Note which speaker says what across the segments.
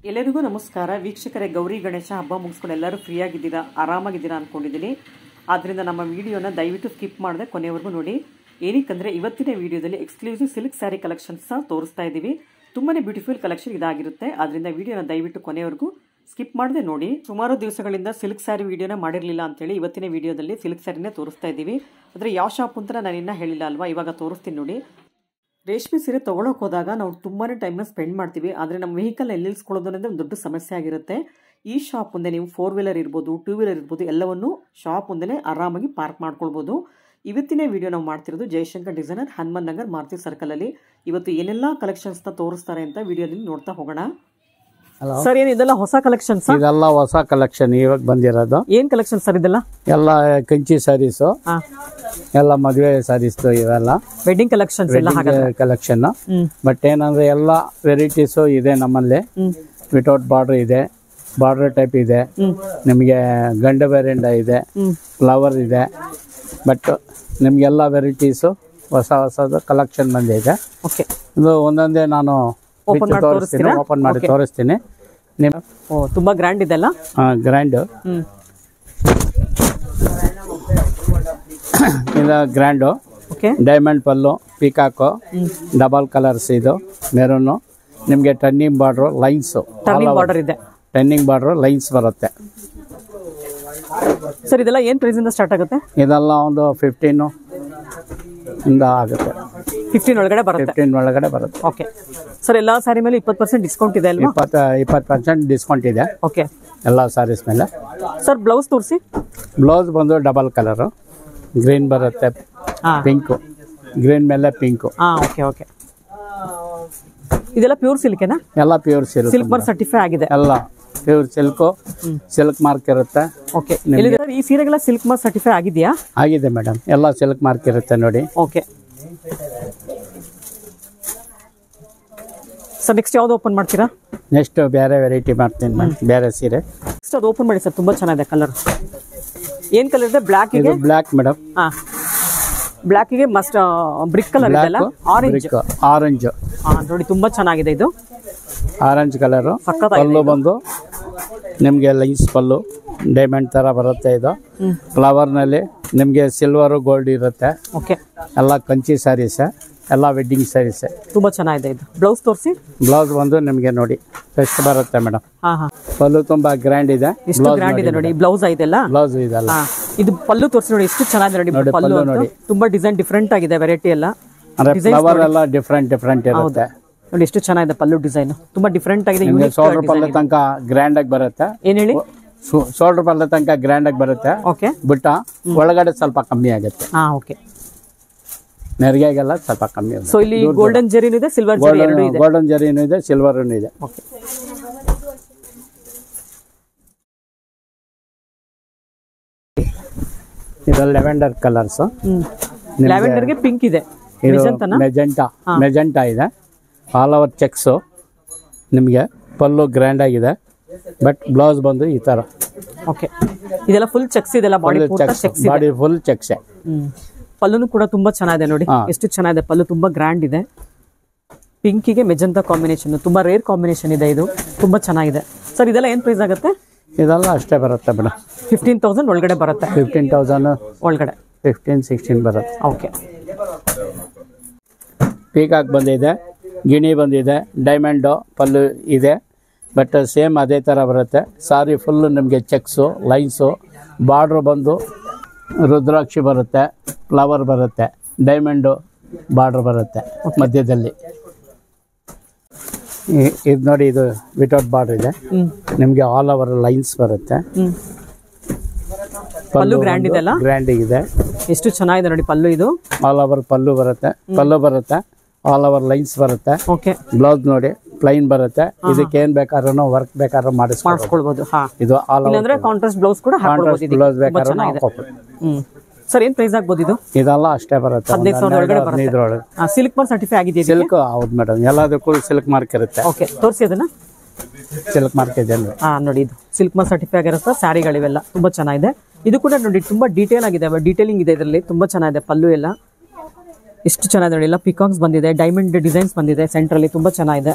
Speaker 1: ಎಲ್ಲರಿಗೂ ನಮಸ್ಕಾರ ವೀಕ್ಷಕರೇ. ಗೌರಿ ಗಣೇಶ ಹಬ್ಬ ಮುಗಿಸ್ಕೊಂಡು ಎಲ್ಲರೂ ಫ್ರೀ ಆಗಿದ್ದೀರಾ, ಆರಾಮಾಗಿದ್ದೀರಾ ಅಂದ್ಕೊಂಡಿದ್ದೀನಿ. ಆದ್ದರಿಂದ ನಮ್ಮ ವಿಡಿಯೋನ ದಯವಿಟ್ಟು ಸ್ಕಿಪ್ ಮಾಡದೆ ಕೊನೆವರೆಗೂ ನೋಡಿ. ಏನಕ್ಕಂದರೆ ಇವತ್ತಿನ ವಿಡಿಯೋದಲ್ಲಿ ಎಕ್ಸ್ಕ್ಲೂಸಿವ್ ಸಿಲ್ಕ್ ಸ್ಯಾರಿ ಕಲೆಕ್ಷನ್ಸ್ ತೋರಿಸ್ತಾ ಇದ್ದೀವಿ. ತುಂಬಾ ಬ್ಯೂಟಿಫುಲ್ ಕಲೆಕ್ಷನ್ ಇದಾಗಿರುತ್ತೆ. ಆದ್ದರಿಂದ ವಿಡಿಯೋನ ದಯವಿಟ್ಟು ಕೊನೆವರೆಗೂ ಸ್ಕಿಪ್ ಮಾಡದೆ ನೋಡಿ. ಸುಮಾರು ದಿವಸಗಳಿಂದ ಸಿಲ್ಕ್ ಸ್ಯಾರಿ ವಿಡಿಯೋನ ಮಾಡಿರಲಿಲ್ಲ ಅಂತೇಳಿ ಇವತ್ತಿನ ವಿಡಿಯೋದಲ್ಲಿ ಸಿಲ್ಕ್ ಸ್ಯಾರಿನೇ ತೋರಿಸ್ತಾ ಇದ್ದೀವಿ. ಆದರೆ ಯಾವ ಶಾಪ್ ಅಂತ ನಾನು ಇನ್ನೂ ಹೇಳಿಲ್ಲ ಅಲ್ವಾ, ಇವಾಗ ತೋರಿಸ್ತೀನಿ ನೋಡಿ. ರೇಷ್ಮೆ ಸೀರೆ ತೊಗೊಳಕ್ಕೆ ಹೋದಾಗ ನಾವು ತುಂಬಾ ಟೈಮ್ನ ಸ್ಪೆಂಡ್ ಮಾಡ್ತೀವಿ. ಆದರೆ ನಮ್ಮ ವೆಹಿಕಲ್ ಎಲ್ಲಿ ನಿಲ್ಲಿಸ್ಕೊಳ್ಳೋದು ಅನ್ನೋದು ಒಂದು ದೊಡ್ಡ ಸಮಸ್ಯೆ ಆಗಿರುತ್ತೆ. ಈ ಶಾಪ್ ಮುಂದೆ ನೀವು 4 ವೀಲರ್ ಇರ್ಬೋದು, 2 ವೀಲರ್ ಇರ್ಬೋದು, ಎಲ್ಲವನ್ನು ಶಾಪ್ ಮುಂದೆ ಆರಾಮಾಗಿ ಪಾರ್ಕ್ ಮಾಡ್ಕೊಳ್ಬೋದು. ಇವತ್ತಿನ ವಿಡಿಯೋ ನಾವು ಮಾಡ್ತಿರೋದು ಜಯಶಂಕರ್ ಡಿಸೈನರ್, ಹನುಮನ್ ನಗರ್, ಮಾರುತಿ ಸರ್ಕಲಲ್ಲಿ. ಇವತ್ತು ಏನೆಲ್ಲ ಕಲೆಕ್ಷನ್ಸ್ನ ತೋರಿಸ್ತಾರೆ ಅಂತ ವಿಡಿಯೋದಲ್ಲಿ ನೋಡ್ತಾ ಹೋಗೋಣ. ಸರ್, ಏನು ಇದೆಲ್ಲ ಹೊಸ ಕಲೆಕ್ಷನ್ಸ್?
Speaker 2: ಇದೆಲ್ಲ ಹೊಸ ಕಲೆಕ್ಷನ್ ಇವಾಗ ಬಂದಿರೋದು.
Speaker 1: ಏನ್ ಕಲೆಕ್ಷನ್ ಸರ್ ಇದೆಲ್ಲ?
Speaker 2: ಎಲ್ಲ ಕಂಚಿ ಸ್ಯಾರೀಸು, ಎಲ್ಲ ಮದುವೆ ಸ್ಯಾರೀಸ್, ಇವೆಲ್ಲ
Speaker 1: ವೆಡ್ಡಿಂಗ್ ಕಲೆಕ್ಷನ್ಸ್ ಎಲ್ಲ
Speaker 2: ಕಲೆಕ್ಷನ್. ಬಟ್ ಏನಂದ್ರೆ ಎಲ್ಲ ವೆರೈಟೀಸು ಇದೆ ನಮ್ಮಲ್ಲಿ. ವಿತೌಟ್ ಬಾರ್ಡರ್ ಇದೆ, ಬಾರ್ಡರ್ ಟೈಪ್ ಇದೆ, ನಿಮಗೆ ಗಂಡ ಬೇರೆಂಡ ಇದೆ, ಫ್ಲವರ್ ಇದೆ. ಬಟ್ ನಿಮ್ಗೆಲ್ಲ ವೆರೈಟೀಸು ಹೊಸ ಹೊಸದು ಕಲೆಕ್ಷನ್ ಬಂದಿದೆ. ಇದು ಒಂದೊಂದೇ ನಾನು ಓಪನ್ ಮಾಡಿ ತೋರಿಸ್ತೀನಿ.
Speaker 1: ತುಂಬಾ ಗ್ರ್ಯಾಂಡ್ ಇದೆಲ್ಲ.
Speaker 2: ಗ್ರ್ಯಾಂಡ್ ಇದು ಗ್ರ್ಯಾಂಡು. ಡೈಮಂಡ್ ಪಲ್ಲು, ಪಿಕಾಕು, ಡಬಲ್ ಕಲರ್ಸ್, ಇದು ಮೆರೂನು. ನಿಮಗೆ turning border, lines, turning border lines ಬರುತ್ತೆ.
Speaker 1: ಸರ್, ಇದೆಲ್ಲ ಏನ್ ಪ್ರೈಸ್ ಇಂದ ಸ್ಟಾರ್ಟ್ ಆಗುತ್ತೆ?
Speaker 2: ಇದೆಲ್ಲ ಒಂದು 15 ಇಂದ ಆಗುತ್ತೆ.
Speaker 1: 15 ಒಳಗಡೆ ಬರುತ್ತೆ.
Speaker 2: 15 ಒಳಗಡೆ ಬರುತ್ತೆ.
Speaker 1: ಓಕೆ ಸರ್, ಎಲ್ಲ ಸ್ಯಾರಿ ಮೇಲೆ 20% ಡಿಸ್ಕೌಂಟ್ ಇದೆ ಅಲ್ವಾ?
Speaker 2: 20% ಡಿಸ್ಕೌಂಟ್ ಇದೆ.
Speaker 1: ಓಕೆ,
Speaker 2: ಎಲ್ಲ ಸ್ಯಾರೀಸ್ ಮೇಲೆ.
Speaker 1: ಸರ್, ಬ್ಲೌಸ್ ತೋರಿಸಿ.
Speaker 2: ಬ್ಲೌಸ್ ಬಂದು ಡಬಲ್ ಕಲರು, ಗ್ರೀನ್ ಬರುತ್ತೆ, ಪಿಂಕು, ಗ್ರೀನ್ ಮೇಲೆ ಪಿಂಕು.
Speaker 1: Okay okay. ಇದೆಲ್ಲ ಪ್ಯೂರ್ ಸಿಲ್ಕೇನಾ?
Speaker 2: ಎಲ್ಲ pure silk,
Speaker 1: silk mark certify ಆಗಿದೆ.
Speaker 2: ಎಲ್ಲ ಪ್ಯೂರ್ ಸಿಲ್ಕು, ಸಿಲ್ಕ್ ಮಾರ್ಕ್ ಇರುತ್ತೆ.
Speaker 1: ಓಕೆ, ಈ ಸೀರೆಗೆಲ್ಲ ಸಿಲ್ಕ್ ಮಾರ್ಕ್ ಸರ್ಟಿಫೈ ಆಗಿದೆಯಾ?
Speaker 2: ಆಗಿದೆ ಮೇಡಮ್, ಎಲ್ಲ ಸಿಲ್ಕ್ ಮಾರ್ಕ್ ಇರುತ್ತೆ ನೋಡಿ.
Speaker 1: ಓಕೆ ಸರ್, ನೆಕ್ಸ್ಟ್ ಯಾವ್ದು ಓಪನ್ ಮಾಡ್ತೀರಾ?
Speaker 2: ನೆಕ್ಸ್ಟ್ ಬೇರೆ ವೆರೈಟಿ ಮಾಡ್ತೀನಿ, ಬೇರೆ ಸೀರೆ.
Speaker 1: ನೆಕ್ಸ್ಟ್ ಅದು ಓಪನ್ ಮಾಡಿ ಸರ್, ತುಂಬಾ ಚೆನ್ನಾಗಿದೆ ಕಲರ್. ಏನ್ ಕಲರ್ ಇದೆ? ಬ್ಲಾಕ್ ಇದೆ.
Speaker 2: Black madam.
Speaker 1: ಬ್ಲಾಕ್ ಗೆ ಮಸ್ಟ್ ಬ್ರಿಕ್ ಕಲರ್ ಇದೆಲ್ಲ,
Speaker 2: ಆರೆಂಜ್.
Speaker 1: ನೋಡಿ, ತುಂಬಾ ಚೆನ್ನಾಗಿದೆ ಇದು.
Speaker 2: Orange colour. ಪಲ್ಲು ಬಂದು ನಿಮಗೆ ಲೈನ್ಸ್ ಪಲ್ಲು, ಡೈಮಂಡ್ ತರ ಬರುತ್ತೆ. ಇದು ಫ್ಲವರ್ ನಲ್ಲಿ ನಿಮಗೆ ಸಿಲ್ವರ್ ಗೋಲ್ಡ್ ಇರುತ್ತೆ.
Speaker 1: ಓಕೆ,
Speaker 2: ಎಲ್ಲ ಕಂಚಿ ಸ್ಯಾರೀಸ್, ಎಲ್ಲ ವೆಡ್ಡಿಂಗ್ ಸ್ಯಾರೀಸ್.
Speaker 1: ತುಂಬಾ ಚೆನ್ನಾಗಿದೆ ಇದು. ಬ್ಲೌಸ್ ತೋರಿಸಿ.
Speaker 2: ಬ್ಲೌಸ್ ಬಂದು ನಿಮಗೆ ನೋಡಿ ಎಷ್ಟು ಬರುತ್ತೆ ಮೇಡಮ್. ಪಲ್ಲು ತುಂಬಾ ಗ್ರ್ಯಾಂಡ್ ಇದೆ.
Speaker 1: ಎಷ್ಟು ಗ್ರ್ಯಾಂಡ್ ಇದೆ ನೋಡಿ. ಬ್ಲೌಸ್ ಇದೆಲ್ಲ,
Speaker 2: ಬ್ಲೌಸ್ ಇದೆಲ್ಲ.
Speaker 1: ಇದು ಪಲ್ಲು ತೋರಿಸಿ ನೋಡಿ, ಎಷ್ಟು ಚೆನ್ನಾಗಿದೆ ನೋಡಿ. ಪಲ್ಲು ನೋಡಿ, ತುಂಬಾ ಡಿಸೈನ್ ಡಿಫ್ರೆಂಟ್ ಆಗಿದೆ, ವೆರೈಟಿ ಎಲ್ಲ.
Speaker 2: ಫ್ಲವರ್ ಎಲ್ಲ ಡಿಫ್ರೆಂಟ್ ಇರುತ್ತೆ
Speaker 1: ನೋಡಿ. ಎಷ್ಟು ಚೆನ್ನಾಗಿದೆ ಪಲ್ಲು ಡಿಸೈನ್, ತುಂಬಾ ಡಿಫ್ರೆಂಟ್ ಆಗಿದೆ.
Speaker 2: ಶೋಲ್ಡರ್ ಪಲ್ಲು ತನಕ ಗ್ರ್ಯಾಂಡ್ ಆಗಿ ಬರುತ್ತೆ.
Speaker 1: ಏನ್ ಹೇಳಿ?
Speaker 2: ಶೋಲ್ಡರ್ ಪಲ್ಲು ತನಕ ಗ್ರ್ಯಾಂಡ್ ಆಗಿ ಬರುತ್ತೆ.
Speaker 1: ಓಕೆ,
Speaker 2: ಬುಟ್ಟ ಒಳಗಡೆ ಸ್ವಲ್ಪ ಕಮ್ಮಿ ಆಗುತ್ತೆ.
Speaker 1: ಓಕೆ,
Speaker 2: ನೆರಿಗೆಲ್ಲ ಸ್ವಲ್ಪ ಕಮ್ಮಿ ಆಗುತ್ತೆ.
Speaker 1: ಸೊ ಇಲ್ಲಿ ಗೋಲ್ಡನ್ ಜರಿನೂ ಇದೆ, ಸಿಲ್ವರ್ ಜರಿ ಎರಡೂ ಇದೆ.
Speaker 2: ಗೋಲ್ಡನ್ ಜರಿನೂ ಇದೆ, ಸಿಲ್ವರ್ ಇದೆ.
Speaker 1: ಓಕೆ,
Speaker 2: ಇದು ಲೆವೆಂಡರ್ ಕಲರ್ಸ್.
Speaker 1: ಲ್ಯಾವೆಂಡರ್ ಗೆ ಪಿಂಕ್ ಇದೆ,
Speaker 2: ಮೆಜೆಂಟಾ ಇದೆ. All over cheques. ನಿಮಗೆ ಪಲ್ಲು ಗ್ರ್ಯಾಂಡ್ ಆಗಿದೆ. ಬಟ್ ಬ್ಲೌಸ್ ಬಂದು ಈ ತರ.
Speaker 1: ಓಕೆ, ಇದೆಲ್ಲ ಫುಲ್ ಚೆಕ್ಸ್ ಇದೆಲ್ಲ, ಬಾಡಿ
Speaker 2: ಫುಲ್ ಚೆಕ್ಸ್.
Speaker 1: ಪಲ್ಲುನು ಕೂಡ ತುಂಬಾ ಚೆನ್ನಾಗಿದೆ ನೋಡಿ, ಎಷ್ಟು ಚೆನ್ನಾಗಿದೆ ಪಲ್ಲು, ತುಂಬಾ ಗ್ರ್ಯಾಂಡ್ ಇದೆ. ಪಿಂಕಿಗೆ ಮೆಜೆಂಟಾ ಕಾಂಬಿನೇಷನ್, ತುಂಬಾ ರೇರ್ ಕಾಂಬಿನೇಷನ್ ಇದೆ. ಇದು ತುಂಬಾ ಚೆನ್ನಾಗಿದೆ. ಸರ್, ಇದೆಲ್ಲ ಏನ್ ಪ್ರೈಸ್ ಆಗುತ್ತೆ?
Speaker 2: ಇದೆಲ್ಲ ಅಷ್ಟೇ ಬರುತ್ತೆ ಮೇಡಮ್,
Speaker 1: 15,000 ಒಳಗಡೆ ಬರುತ್ತೆ.
Speaker 2: 15,000
Speaker 1: ಒಳಗಡೆ
Speaker 2: 15-16 ಬರುತ್ತೆ.
Speaker 1: ಓಕೆ,
Speaker 2: ಪೀಕಾಕ್ ಬಂದಿದೆ, ಗಿಣಿ ಬಂದಿದೆ, ಡೈಮಂಡು ಪಲ್ಲು ಇದೆ. ಬಟ್ ಸೇಮ್ ಅದೇ ಥರ ಬರುತ್ತೆ. ಸಾರಿ ಫುಲ್ಲು ನಿಮಗೆ ಚೆಕ್ಸು, ಲೈನ್ಸು, ಬಾರ್ಡ್ರು ಬಂದು ರುದ್ರಾಕ್ಷಿ ಬರುತ್ತೆ, ಫ್ಲವರ್ ಬರುತ್ತೆ, ಡೈಮಂಡು ಬಾರ್ಡ್ರ್ ಬರುತ್ತೆ ಮಧ್ಯದಲ್ಲಿ. ಇದು ನೋಡಿ, ಇದು ವಿತೌಟ್ ಬಾರ್ಡರ್ ಇದೆ. ನಿಮಗೆ ಆಲ್ ಓವರ್ ಲೈನ್ಸ್ ಬರುತ್ತೆ.
Speaker 1: ಪಲ್ಲು ಗ್ರ್ಯಾಂಡ್ ಇದೆ,
Speaker 2: ಗ್ರ್ಯಾಂಡ್ ಇದೆ.
Speaker 1: ಎಷ್ಟು ಚೆನ್ನಾಗಿದೆ ನೋಡಿ ಪಲ್ಲು. ಇದು
Speaker 2: ಆಲ್ ಓವರ್ ಪಲ್ಲು ಬರುತ್ತೆ, ಆಲ್ ಓವರ್ ಲೈನ್ಸ್ ಬರುತ್ತೆ.
Speaker 1: ಓಕೆ,
Speaker 2: ಬ್ಲೌಸ್ ನೋಡಿ ಪ್ಲೈನ್ ಬರುತ್ತೆ. ಇದಕ್ಕೆ ಏನ್ ಬೇಕಾದ್ರೂ ವರ್ಕ್ ಬೇಕಾದ್ರೂ ಮಾಡಿಸ್ಕೊಳ್ಬಹುದು. ಇದು
Speaker 1: ಕಾಂಟ್ರಾಸ್ಟ್ ಬ್ಲೌಸ್ ಕೂಡ ಹಾಕಬಹುದು.
Speaker 2: ಬ್ಲೌಸ್ ಬೇಕಾದ್ರೂ ಹಾಕೋಬಹುದು.
Speaker 1: ಸರ್, ಏನ್ ಪ್ರೈಸ್ ಆಗ್ಬೋದು ಇದು?
Speaker 2: ಇದೆಲ್ಲ ಅಷ್ಟೇ ಬರುತ್ತೆ,
Speaker 1: 15,000 ಒಳಗಡೆ ಬರುತ್ತೆ. ಸಿಲ್ಕ್ ಮಾರ್ಕ್ ಸರ್ಟಿಫೈ ಆಗಿದೆ.
Speaker 2: ಸಿಲ್ಕ್ ಹೌದು ಮೇಡಮ್, ಎಲ್ಲದಕ್ಕೂ ಸಿಲ್ಕ್ ಮಾರ್ಕ್ ಇರುತ್ತೆ.
Speaker 1: ಓಕೆ, ತೋರಿಸಿ ಅದನ್ನ.
Speaker 2: ಸಿಲ್ಕ್ ಮಾರ್ಕ್ ಇದೆ
Speaker 1: ನೋಡಿ, ಇದು ಸಿಲ್ಕ್ ಮಾರ್ಕ್ ಸರ್ಟಿಫೈ ಆಗಿರುತ್ತೆ. ಸ್ಯಾರಿಗಳಿವೆಲ್ಲ ತುಂಬಾ ಚೆನ್ನಾಗಿದೆ. ಇದು ಕೂಡ ನೋಡಿ, ತುಂಬಾ ಡೀಟೇಲ್ ಆಗಿದೆ, ಡೀಟೇಲಿಂಗ್ ಇದೆ ಇದರಲ್ಲಿ, ತುಂಬಾ ಚೆನ್ನಾಗಿದೆ. ಪಲ್ಲು ಎಲ್ಲ ಎಷ್ಟು ಚೆನ್ನಾಗಿದೆ ನೋಡಿ, ಎಲ್ಲ ಪಿಕಾಕ್ಸ್ ಬಂದಿದೆ, ಡೈಮಂಡ್ ಡಿಸೈನ್ಸ್ ಬಂದಿದೆ ಸೆಂಟ್ರಲ್ಲಿ, ತುಂಬಾ ಚೆನ್ನಾಗಿದೆ.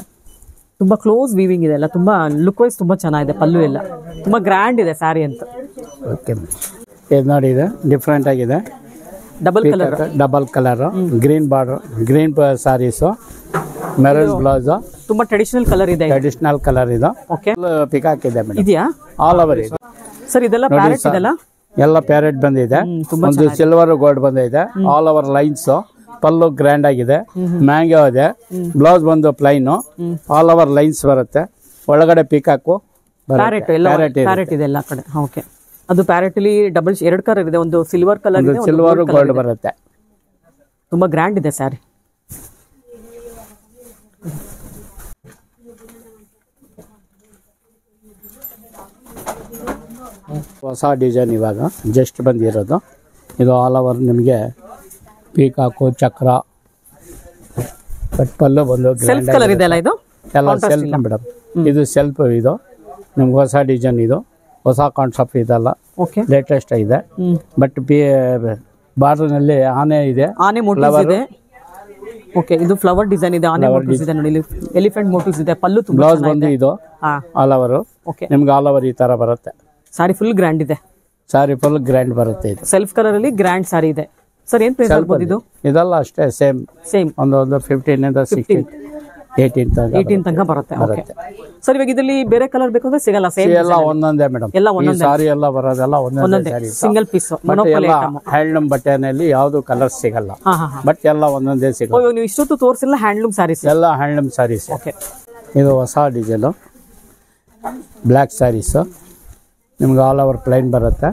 Speaker 1: ತುಂಬಾ ಕ್ಲೋಸ್ ವೀವಿಂಗ್ ಇದೆ ಎಲ್ಲ, ತುಂಬಾ ಲುಕ್ ವೈಸ್ ತುಂಬಾ ಚೆನ್ನಾಗಿದೆ. ಪಲ್ಲು ಎಲ್ಲ ತುಂಬಾ ಗ್ರ್ಯಾಂಡ್ ಇದೆ ಸ್ಯಾರಿ ಅಂತ.
Speaker 2: ಓಕೆ, ಇದು ನೋಡಿ, ಇದು ಡಿಫ್ರೆಂಟ್ ಆಗಿದೆ. Double colour green border, green sarees, maroon blouse,
Speaker 1: ತುಂಬಾ ಟ್ರೆಡಿಷನಲ್ ಕಲರ್ ಇದೆ.
Speaker 2: ಟ್ರೆಡಿಷನಲ್ ಕಲರ್ ಇದು.
Speaker 1: ಓಕೆ,
Speaker 2: ಪಿಕಾಕ್ ಇದೆ ಮೇಡಮ್.
Speaker 1: ಇದೆಯಾ
Speaker 2: ಆಲ್ ಓವರ್ ಇದೆ
Speaker 1: ಸರ್. ಇದೆಲ್ಲ ಪ್ಯಾರೆಟ್ ಇದೆಲ್ಲ,
Speaker 2: ಎಲ್ಲ ಪ್ಯಾರೆಟ್ ಬಂದಿದೆ. ಒಂದು ಸಿಲ್ವರ್ ಗೋಲ್ಡ್ ಬಂದಿದೆ. All over lines. Pallu grand ಆಗಿದೆ. ಮ್ಯಾಂಗೋ ಇದೆ. ಬ್ಲೌಸ್ ಬಂದು ಪ್ಲೈನ್. ಆಲ್ ಓವರ್ ಲೈನ್ಸ್ ಬರುತ್ತೆ. ಒಳಗಡೆ ಪಿಕಾಕು
Speaker 1: ಪ್ಯಾರೆಟ್ ಇದೆ ಎಲ್ಲ ಕಡೆ. ಓಕೆ, ಅದು ಪ್ಯಾರೆಟ್ ಅಲ್ಲಿ ಡಬಲ್ 2 ಕಲರ್ ಇದೆ. ಒಂದು ಸಿಲ್ವರ್ ಕಲರ್ ಇದೆ,
Speaker 2: ಸಿಲ್ವರ್ ಗೋಲ್ಡ್ ಬರುತ್ತೆ.
Speaker 1: ತುಂಬಾ ಗ್ರ್ಯಾಂಡ್ ಇದೆ ಸ್ಯಾರಿ.
Speaker 2: ಹೊಸ ಡಿಸೈನ್ ಇವಾಗ ಜಸ್ಟ್ ಬಂದಿರೋದು ಇದು. ಆಲ್ ಓವರ್ ನಿಮಗೆ ಪೀಕಾಕು, ಚಕ್ರ, ಪಲ್ಲು ಬಂದು
Speaker 1: ಸೆಲ್ಫ್ ಕಲರ್ ಇದೆ ಅಲ್ಲ, ಇದು
Speaker 2: ಎಲ್ಲ ಸೆಲ್ಫ್ ಮೇಡಮ್. ಇದು ಸೆಲ್ಫ್, ಇದು ನಿಮ್ಗೆ ಹೊಸ ಡಿಸೈನ್, ಇದು ಹೊಸ ಕಾನ್ಸೆಪ್ಟ್ ಇದಲ್ಲ.
Speaker 1: ಓಕೆ,
Speaker 2: ಲೇಟೆಸ್ಟ್ ಇದೆ. ಬಟ್ ಬಾರ್ಡರ್ನಲ್ಲಿ ಆನೆ ಇದೆ,
Speaker 1: ಆನೆ ಮೋಟಿವ್ಸ್ ಇದೆ. ಓಕೆ, ಇದು ಫ್ಲವರ್ ಡಿಸೈನ್ ಇದೆ, ಆನೆ ಮೋಟಿವ್ಸ್ ಇದೆ ನೋಡಿ, ಎಲಿಫೆಂಟ್ ಮೋಟಿವ್ಸ್ ಇದೆ. ಪಲ್ಲು ತುಂಬಾ
Speaker 2: ಬ್ಲೌಸ್ ಬಂದು ಇದು ಆಲ್ ಓವರ್.
Speaker 1: ಓಕೆ,
Speaker 2: ನಿಮ್ಗೆ ಆಲ್ ಓವರ್ ಈ ತರ ಬರುತ್ತೆ.
Speaker 1: ಸಾರಿ ಫುಲ್ ಗ್ರ್ಯಾಂಡ್ ಇದೆ.
Speaker 2: ಸಾರಿ ಫುಲ್ ಗ್ರ್ಯಾಂಡ್ ಬರುತ್ತೆ. ಇದು
Speaker 1: ಸೆಲ್ಫ್ ಕಲರ್ ಅಲ್ಲಿ ಗ್ರ್ಯಾಂಡ್ ಸಾರಿ ಇದೆ. ಸರ್ ಏನ್ ಪ್ರೈಸ್ ಆಗ್ಬೋದು ಇದು?
Speaker 2: ಇದೆಲ್ಲ ಅಷ್ಟೇ ಸೇಮ್ ಒಂದು 15 ಇಂದ 16 18
Speaker 1: ತನಕ ಬರುತ್ತೆ. ಓಕೆ ಸರ್, ಇವಾಗ ಇದರಲ್ಲಿ ಬೇರೆ ಕಲರ್ ಬೇಕು ಅಂದ್ರೆ ಸಿಗಲ್ಲ, ಸೇಮ್
Speaker 2: ಎಲ್ಲ ಒಂದೊಂದೇ ಮೇಡಮ್.
Speaker 1: ಎಲ್ಲ ಒಂದೊಂದೇ
Speaker 2: ಸಾರಿ ಎಲ್ಲ ಬರೋದೆಲ್ಲ ಒಂದೊಂದೇ ಸಾರಿ,
Speaker 1: ಸಿಂಗಲ್ ಪೀಸ್.
Speaker 2: ಹ್ಯಾಂಡ್ಲೂಮ್ ಬಟ್ಟೆನಲ್ಲಿ ಯಾವ್ದು ಕಲರ್ ಸಿಗಲ್ಲ, ಬಟ್ ಎಲ್ಲ ಒಂದೊಂದೇ ಸಿಗಲ್ಲ.
Speaker 1: ನೀವು ಇಷ್ಟೊತ್ತು ತೋರಿಸಿಲ್ಲ ಹ್ಯಾಂಡ್ಲೂಮ್ ಸಾರೀಸ್,
Speaker 2: ಎಲ್ಲ ಹ್ಯಾಂಡ್ಲೂಮ್ ಸಾರೀಸ್.
Speaker 1: ಓಕೆ,
Speaker 2: ಇದು ಹೊಸ ಡಿಸೈನು ಬ್ಲ್ಯಾಕ್ ಸಾರೀಸ್. ನಿಮ್ಗೆ ಆಲ್ ಓವರ್ ಪ್ಲೈನ್ ಬರುತ್ತೆ.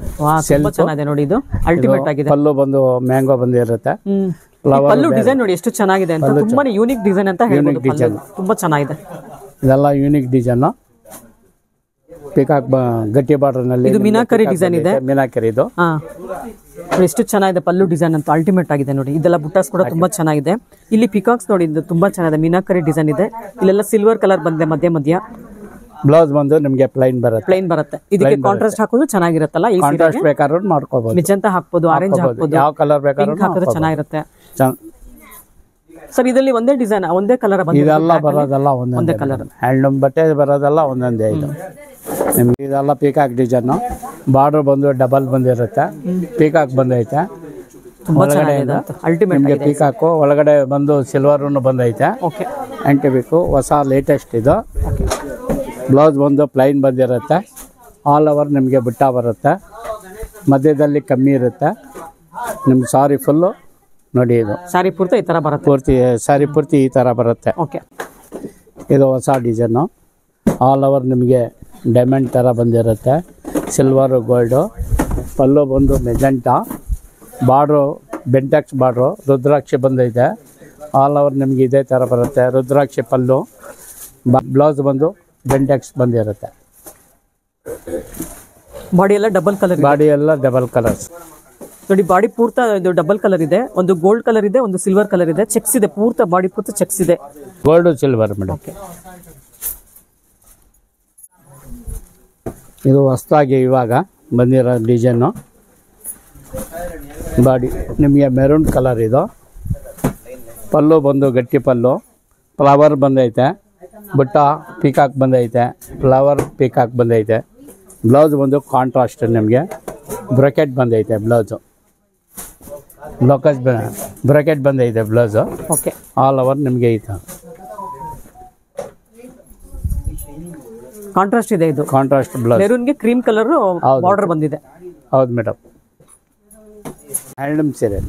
Speaker 1: ಚೆನ್ನಾಗಿದೆ ನೋಡಿ, ಇದು ಅಲ್ಟಿಮೇಟ್ ಆಗಿದೆ.
Speaker 2: ಪಲ್ಲು ಬಂದು ಮ್ಯಾಂಗೋ ಬಂದಿರುತ್ತೆ.
Speaker 1: ಪಲ್ಲು ಡಿಸೈನ್ ನೋಡಿ ಎಷ್ಟು ಚೆನ್ನಾಗಿದೆ ಅಂತ. ತುಂಬಾನೇ ಯೂನಿಕ್ ಡಿಸೈನ್ ಅಂತ ಹೇಳ್ಬೋದು. ತುಂಬಾ ಚೆನ್ನಾಗಿದೆ.
Speaker 2: ಇದೆಲ್ಲ ಯೂನಿಕ್ ಡಿಸೈನ್. ಪಿಕಾಕ್ ಗಟ್ಟಿ ಬಾರ್ಡರ್ ನಲ್ಲಿ
Speaker 1: ಇದು ಮೀನಾಕರಿ ಡಿಸೈನ್ ಇದೆ.
Speaker 2: ಮೀನಾಕರಿ ಇದು
Speaker 1: ಎಷ್ಟು ಚೆನ್ನಾಗಿದೆ ಪಲ್ಲು ಡಿಸೈನ್ ಅಂತ, ಅಲ್ಟಿಮೇಟ್ ಆಗಿದೆ ನೋಡಿ. ಇದೆಲ್ಲ ಬುಟ್ಟಾಸ್ ಕೂಡ ತುಂಬಾ ಚೆನ್ನಾಗಿದೆ. ಇಲ್ಲಿ ಪಿಕಾಕ್ಸ್ ನೋಡಿ, ಇದು ತುಂಬಾ ಚೆನ್ನಾಗಿದೆ. ಮೀನಾಕರಿ ಡಿಸೈನ್ ಇದೆ. ಇಲ್ಲೆಲ್ಲ ಸಿಲ್ವರ್ ಕಲರ್ ಬಂದಿದೆ ಮಧ್ಯ.
Speaker 2: ಬ್ಲೌಸ್ ಬಂದು ನಿಮಗೆ ಪ್ಲೈನ್
Speaker 1: ಬರುತ್ತೆ. ಇದಕ್ಕೆ ಕಾಂಟ್ರಾಸ್ಟ್ ಹಾಕೋದು ಚೆನ್ನಾಗಿರುತ್ತಲ್ಲ. ಈ
Speaker 2: ಕಾಂಟ್ರಾಸ್ಟ್ ಬೇಕಾದ್ರೂ ಮಾಡ್ಕೋಬಹುದು.
Speaker 1: ಮಿಜಂತ ಹಾಕ್ಬೋದು, ಆರೆಂಜ್ ಹಾಕ್ಬೋದು,
Speaker 2: ಯಾವ ಕಲರ್ ಬೇಕಾದ್ರೂ
Speaker 1: ಹಾಕಿದ್ರೆ ಚೆನ್ನಾಗಿರುತ್ತೆ. ಸರ್ ಇದರಲ್ಲಿ ಒಂದೇ ಡಿಸೈನ್, ಒಂದೇ ಕಲರ್
Speaker 2: ಇದೆಲ್ಲ ಬರೋದೆಲ್ಲ ಒಂದೇ ಕಲರ್. ಹ್ಯಾಂಡ್ಲೂಮ್ ಬಟ್ಟೆ ಬರೋದೆಲ್ಲ ಒಂದೊಂದೇ. ಇದು ನಿಮ್ಗೆ ಇದೆಲ್ಲ ಪೀಕಾಕ್ ಡಿಸೈನ್. ಬಾರ್ಡರ್ ಬಂದು ಡಬಲ್ ಬಂದಿರುತ್ತೆ. ಪೀಕಾಕ್ ಬಂದೈತೆ ಒಳಗಡೆ. ನಿಮ್ಗೆ ಪೀಕಾಕು ಒಳಗಡೆ ಬಂದು ಸಿಲ್ವರ್ ಬಂದೈತೆ. ಆಂಟಿಬಿಕ್ ಹೊಸ ಲೇಟೆಸ್ಟ್ ಇದು. ಬ್ಲೌಸ್ ಬಂದು ಪ್ಲೈನ್ ಬಂದಿರುತ್ತೆ. ಆಲ್ ಓವರ್ ನಿಮಗೆ ಬುಟ್ಟ ಬರುತ್ತೆ. ಮಧ್ಯದಲ್ಲಿ ಕಮ್ಮಿ ಇರುತ್ತೆ. ನಿಮ್ಗೆ ಸಾರಿ ಫುಲ್ಲು ನೋಡಿ, ಇದು
Speaker 1: ಸಾರಿ ಪೂರ್ತಿ ಈ ಥರ ಬರುತ್ತೆ.
Speaker 2: ಸಾರಿ ಪೂರ್ತಿ ಈ ಥರ ಬರುತ್ತೆ.
Speaker 1: ಓಕೆ,
Speaker 2: ಇದು ಹೊಸ ಡಿಸೈನು. ಆಲ್ ಓವರ್ ನಿಮಗೆ ಡೈಮಂಡ್ ಥರ ಬಂದಿರುತ್ತೆ. Silver gold. ಪಲ್ಲು ಬಂದು ಮೆಜೆಂಟಾ. Border Bentex border. ರುದ್ರಾಕ್ಷಿ ಬಂದೈತೆ. ಆಲ್ ಓವರ್ ನಿಮ್ಗೆ ಇದೇ ಥರ ಬರುತ್ತೆ. ರುದ್ರಾಕ್ಷಿ ಪಲ್ಲು. ಬ್ಲೌಸ್ ಬಂದು ಬೆಂಟೆಕ್ಸ್ ಬಂದಿರುತ್ತೆ.
Speaker 1: ಬಾಡಿ ಎಲ್ಲ ಡಬಲ್ ಕಲರ್.
Speaker 2: ಬಾಡಿ ಎಲ್ಲ ಡಬಲ್ ಕಲರ್ಸ್
Speaker 1: ನೋಡಿ. ಬಾಡಿ ಪೂರ್ತ ಇದು ಡಬಲ್ ಕಲರ್ ಇದೆ. ಒಂದು ಗೋಲ್ಡ್ ಕಲರ್ ಇದೆ, ಒಂದು ಸಿಲ್ವರ್ ಕಲರ್ ಇದೆ. ಚೆಕ್ಸ್ ಇದೆ, ಪೂರ್ತ ಬಾಡಿ ಪೂರ್ತ ಚೆಕ್ಸ್ ಇದೆ.
Speaker 2: Gold silver madam. ಇದು ಹೊಸದಾಗಿ ಇವಾಗ ಬಂದಿರೋ ಡಿಸೈನು. ಬಾಡಿ ನಿಮಗೆ ಮೆರೂನ್ ಕಲರ್. ಇದು ಪಲ್ಲು ಬಂದು ಗಟ್ಟಿ ಪಲ್ಲು. ಫ್ಲವರ್ ಬಂದೈತೆ. ಬುಟ್ಟ ಪೀಕಾಕ್ ಬಂದೈತೆ. ಫ್ಲವರ್ ಪೀಕಾಕ್ ಬಂದೈತೆ. ಬ್ಲೌಸ್ ಬಂದು ಕಾಂಟ್ರಾಸ್ಟ್ ನಿಮಗೆ ಬ್ರಕೆಟ್ ಬಂದೈತೆ. ಬ್ಲೌಸು ಬ್ರಕೆಟ್ ಬಂದೈತೆ ಬ್ಲೌಸು.
Speaker 1: ಓಕೆ,
Speaker 2: ಆಲ್ ಓವರ್ ನಿಮಗೆ ಐತೆ.
Speaker 1: ಕಾಂಟ್ರಾಸ್ಟ್ ಇದೆ. ಇದು
Speaker 2: ಕಾಂಟ್ರಾಸ್ಟ್ ಬ್ಲೌಸ್.
Speaker 1: ಮೆರೂನ್ಗೆ ಕ್ರೀಮ್ ಕಲರ್ ಬಾರ್ಡರ್ ಬಂದಿದೆ.
Speaker 2: ಹೌದು ಮೇಡಮ್. ಹ್ಯಾಂಡ್ಲೂಮ್ ಸೀರೆ